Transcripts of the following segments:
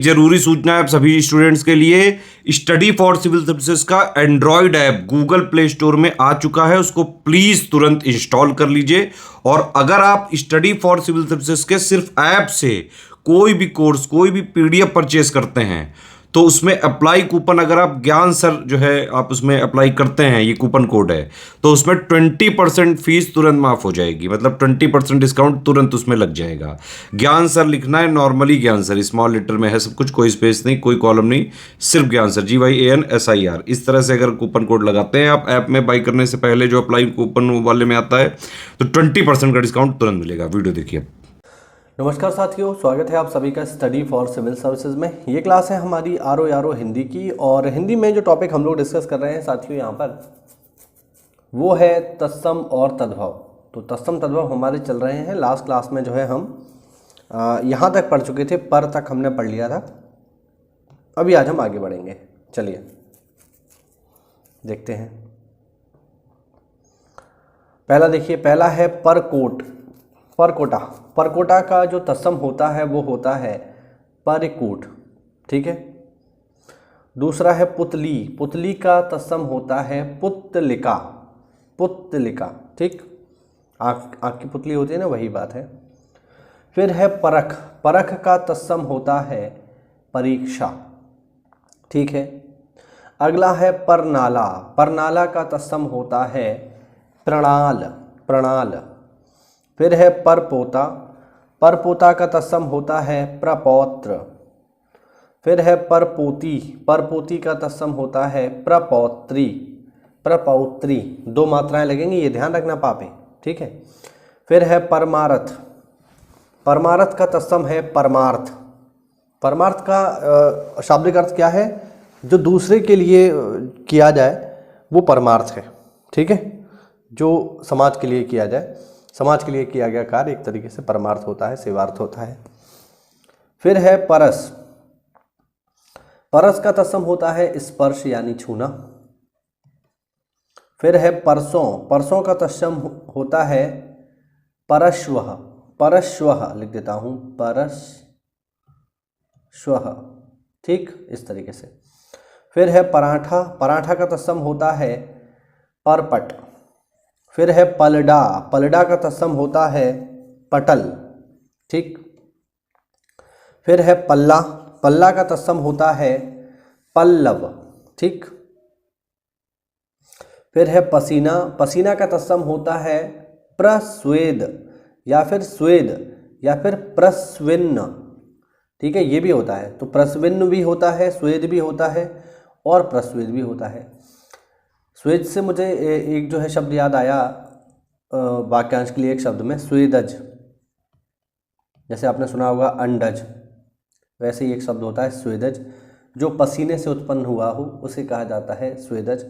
जरूरी सूचना है आप सभी स्टूडेंट्स के लिए। स्टडी फॉर सिविल सर्विसेज का Android app Google play store में आ चुका है, उसको प्लीज तुरंत इंस्टॉल कर लीजिए। और अगर आप स्टडी फॉर सिविल सर्विसेज के सिर्फ ऐप से कोई भी कोर्स, कोई भी पीडीएफ परचेस करते हैं तो उसमें अप्लाई कूपन, अगर आप ज्ञान सर जो है आप उसमें अप्लाई करते हैं, ये कूपन कोड है, तो उसमें 20% फीस तुरंत माफ हो जाएगी। मतलब 20% डिस्काउंट तुरंत उसमें लग जाएगा। ज्ञान सर लिखना है, नॉर्मली ज्ञान सर स्मॉल लेटर में है सब कुछ, कोई स्पेस नहीं, कोई कॉलम नहीं, सिर्फ ज्ञान सर, GYANSIR। इस तरह से अगर कूपन कोड लगाते हैं आप ऐप में बाई करने से पहले, जो अप्लाई कूपन वाले में आता है, तो 20% का डिस्काउंट तुरंत मिलेगा। वीडियो देखिए। नमस्कार साथियों, स्वागत है आप सभी का स्टडी फॉर सिविल सर्विसेज में। ये क्लास है हमारी आर हिंदी की, और हिंदी में जो टॉपिक हम लोग डिस्कस कर रहे हैं साथियों यहाँ पर, वो है तत्सम और तद्भव। तो तत्सम तद्भव हमारे चल रहे हैं। लास्ट क्लास में जो है हम यहाँ तक पढ़ चुके थे, पर तक हमने पढ़ लिया था। अभी आज हम आगे बढ़ेंगे। चलिए देखते हैं। पहला देखिए, पहला है परकोट, परकोटा। परकोटा का जो तत्सम होता है वो होता है परिकूट, ठीक है। दूसरा है पुतली, पुतली का तत्सम होता है पुत्तलिका, पुत्तलिका, ठीक। आँख की पुतली होती है ना, वही बात है। फिर है परख, परख का तत्सम होता है परीक्षा, ठीक है। अगला है परनाला, परनाला का तत्सम होता है प्रणाल, प्रणाल। फिर है परपोता, परपोता का तत्सम होता है प्रपौत्र। फिर है परपोती, परपोती का तत्सम होता है प्रपौत्री, प्रपौत्री। दो मात्राएं लगेंगी, ये ध्यान रखना पापे, ठीक है। फिर है परमार्थ, परमार्थ का तत्सम है परमार्थ। परमार्थ का शाब्दिक अर्थ क्या है? जो दूसरे के लिए किया जाए वो परमार्थ है, ठीक है। जो समाज के लिए किया जाए, समाज के लिए किया गया कार्य एक तरीके से परमार्थ होता है, सेवार्थ होता है। फिर है परस, परस का तत्सम होता है स्पर्श यानी छूना। फिर है परसों, परसों का तत्सम होता है परश्वः, परश्वः लिख देता हूं, परश्वः, ठीक, इस तरीके से। फिर है पराठा, पराठा का तत्सम होता है परपट। फिर है पलडा, पलडा का तत्सम होता है पटल, ठीक। फिर है पल्ला, पल्ला का तत्सम होता है पल्लव, ठीक। फिर है पसीना, पसीना का तत्सम होता है प्रस्वेद या फिर स्वेद या फिर प्रस्विन्न, ठीक है, ये भी होता है। तो प्रस्विन्न भी होता है, स्वेद भी होता है और प्रस्वेद भी होता है। स्वेद से मुझे एक जो है शब्द याद आया वाक्यांश के लिए, एक शब्द में स्वेदज, जैसे आपने सुना होगा अंडज, वैसे ही एक शब्द होता है स्वेदज। जो पसीने से उत्पन्न हुआ हो उसे कहा जाता है स्वेदज।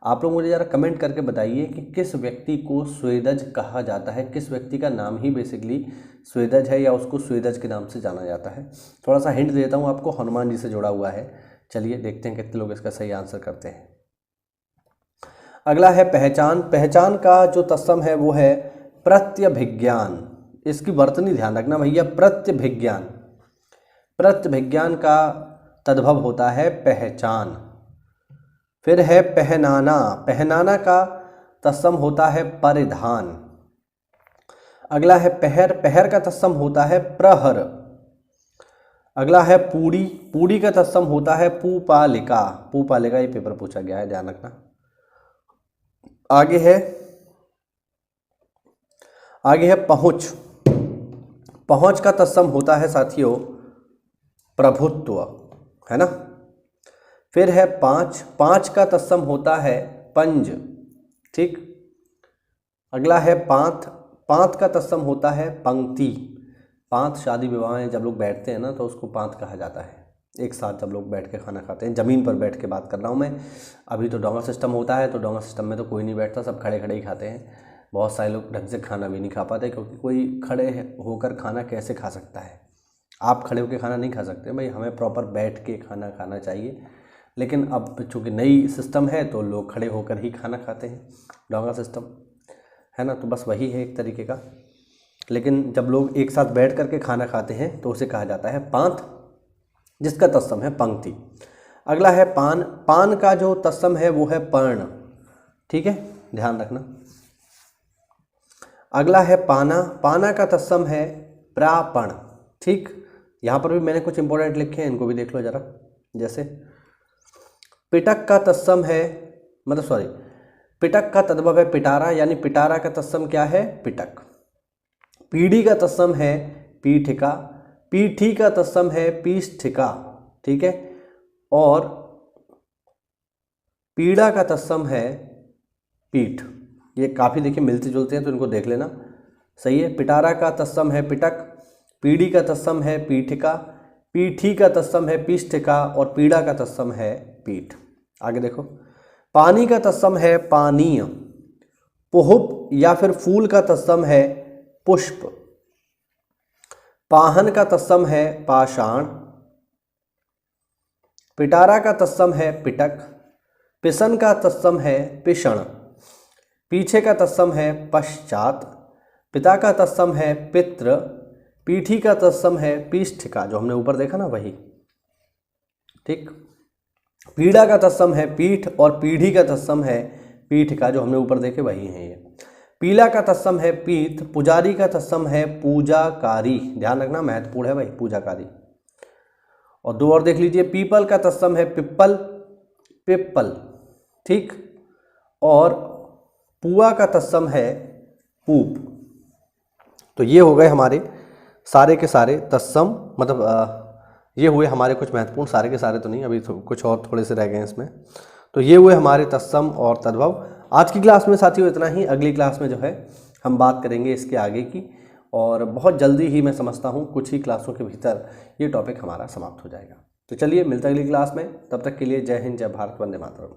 आप लोग मुझे ज़रा कमेंट करके बताइए कि किस व्यक्ति को स्वेदज कहा जाता है, किस व्यक्ति का नाम ही बेसिकली स्वेदज है या उसको स्वेदज के नाम से जाना जाता है। थोड़ा सा हिंट देता हूँ आपको, हनुमान जी से जुड़ा हुआ है। चलिए देखते हैं कितने लोग इसका सही आंसर करते हैं। अगला है पहचान, पहचान का जो तत्सम है वो है प्रत्यभिज्ञान। इसकी वर्तनी ध्यान रखना भैया, प्रत्यभिज्ञान, प्रत्यभिज्ञान का तद्भव होता है पहचान। फिर है पहनाना, पहनाना का तत्सम होता है परिधान। अगला है पहर, पहर का तत्सम होता है प्रहर। अगला है पूड़ी, पूड़ी का तत्सम होता है पूपालिका, पूपालिका, ये पेपर पूछा गया है, ध्यान रखना। आगे है पहुँच, पहुँच का तत्सम होता है साथियों प्रभुत्व, है ना। फिर है पाँच, पाँच का तत्सम होता है पंज, ठीक। अगला है पाँत, पाँत का तत्सम होता है पंक्ति। पाँत शादी विवाह में जब लोग बैठते हैं ना तो उसको पाँत कहा जाता है। एक साथ जब लोग बैठ के खाना खाते हैं, ज़मीन पर बैठ के बात कर रहा हूँ मैं। अभी तो डोंगा सिस्टम होता है, तो डोंगा सिस्टम में तो कोई नहीं बैठता, सब खड़े खड़े ही खाते हैं। बहुत सारे लोग ढंग से खाना भी नहीं खा पाते, क्योंकि कोई खड़े होकर खाना कैसे खा सकता है? आप खड़े होकर खाना नहीं खा सकते भाई, हमें प्रॉपर बैठ के खाना खाना चाहिए। लेकिन अब चूँकि नई सिस्टम है तो लोग खड़े होकर ही खाना खाते हैं, डोंगा सिस्टम, है ना। तो बस वही है एक तरीके का। लेकिन जब लोग एक साथ बैठ करके खाना खाते हैं तो उसे कहा जाता है पांत। जिसका तत्सम है पंक्ति। अगला है पान, पान का जो तत्सम है वो है पर्ण, ठीक है, ध्यान रखना। अगला है पाना, पाना का तत्सम है प्रापण, ठीक। यहाँ पर भी मैंने कुछ इंपॉर्टेंट लिखे हैं, इनको भी देख लो जरा। जैसे पिटक का तत्सम है, मतलब सॉरी, पिटक का तद्भव है पिटारा, यानी पिटारा का तत्सम क्या है, पिटक। पीढ़ी का तत्सम है पीठिका, पीठी का तत्सम है पीष्ठिका, ठीक है। और पीड़ा का तत्सम है पीठ। ये काफ़ी देखिए मिलते जुलते हैं, तो इनको देख लेना, सही है। पिटारा का तत्सम है पिटक, पीढ़ी का तत्सम है पीठिका, पीठी का तत्सम है पीष्ठिका, और पीड़ा का तत्सम है पीठ। आगे देखो, पानी का तत्सम है पानीय, पुहुप या फिर फूल का तत्सम है पुष्प, पाहन का तत्सम है पाषाण, पिटारा का तत्सम है पिटक, पिसन का तत्सम है पिषण, पीछे का तत्सम है पश्चात, पिता का तत्सम है पित्र, पीठी का तत्सम है पीष्ठिका, जो हमने ऊपर देखा ना वही, ठीक। पीड़ा का तत्सम है पीठ, और पीढ़ी का तत्सम है पीठिका, जो हमने ऊपर देखे वही हैं ये। पीला का तत्सम है पीत, पुजारी का तत्सम है पूजाकारी, ध्यान रखना महत्वपूर्ण है भाई, पूजाकारी। और दो और देख लीजिए, पीपल का तत्सम है पिप्पल, पिप्पल, ठीक। और पुआ का तत्सम है पूप। तो ये हो गए हमारे सारे के सारे तत्सम, मतलब ये हुए हमारे कुछ महत्वपूर्ण, सारे के सारे तो नहीं, अभी तो कुछ और थोड़े से रह गए हैं इसमें। तो ये हुए हमारे तत्सम और तद्भव। आज की क्लास में साथियों इतना ही। अगली क्लास में जो है हम बात करेंगे इसके आगे की, और बहुत जल्दी ही मैं समझता हूँ कुछ ही क्लासों के भीतर ये टॉपिक हमारा समाप्त हो जाएगा। तो चलिए मिलते हैं अगली क्लास में, तब तक के लिए जय हिंद, जय भारत, वंदे मातरम।